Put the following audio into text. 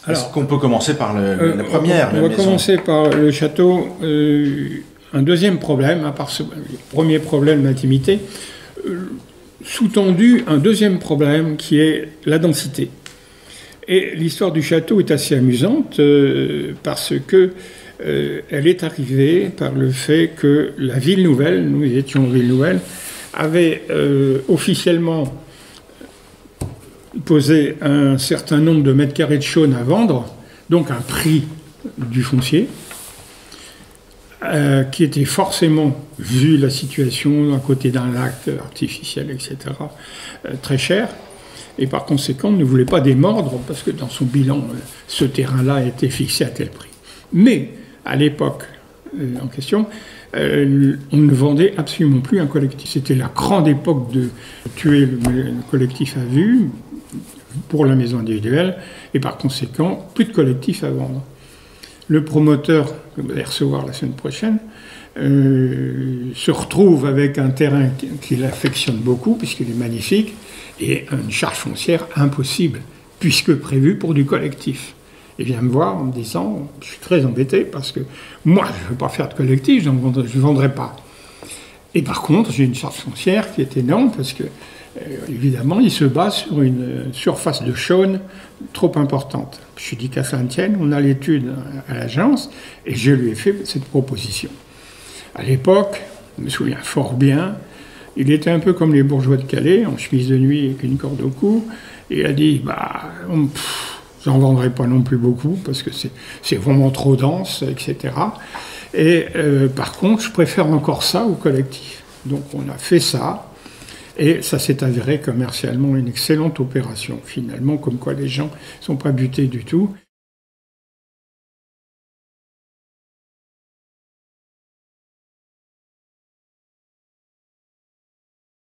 Est-ce qu'on peut commencer par la première? On va commencer par le château. Un deuxième problème, à part ce premier problème d'intimité, sous-tendu un deuxième problème qui est la densité. Et l'histoire du château est assez amusante parce que elle est arrivée par le fait que la ville nouvelle, nous étions ville nouvelle, avait officiellement posé un certain nombre de mètres carrés de chaunes à vendre, donc un prix du foncier, qui était forcément, vu la situation à côté d'un lac artificiel, etc., très cher. Et par conséquent, on ne voulait pas démordre, parce que dans son bilan, ce terrain-là a été fixé à tel prix. Mais, à l'époque en question, on ne vendait absolument plus un collectif. C'était la grande époque de tuer le collectif à vue pour la maison individuelle, et par conséquent, plus de collectif à vendre. Le promoteur, que vous allez recevoir la semaine prochaine, se retrouve avec un terrain qu'il affectionne beaucoup, puisqu'il est magnifique, et une charge foncière impossible, puisque prévue pour du collectif. Il vient me voir en me disant, je suis très embêté, parce que moi, je ne veux pas faire de collectif, je ne vendrai pas. Et par contre, j'ai une charge foncière qui est énorme, parce que, évidemment, il se base sur une surface de chaunes trop importante. Je lui dis qu'à ça ne tienne, on a l'étude à l'agence, et je lui ai fait cette proposition. À l'époque, je me souviens fort bien, il était un peu comme les bourgeois de Calais, en chemise de nuit avec une corde au cou, et il a dit, j'en vendrai pas non plus beaucoup, parce que c'est vraiment trop dense, etc. Et par contre, je préfère encore ça au collectif. Donc on a fait ça, et ça s'est avéré commercialement une excellente opération, finalement, comme quoi les gens ne sont pas butés du tout.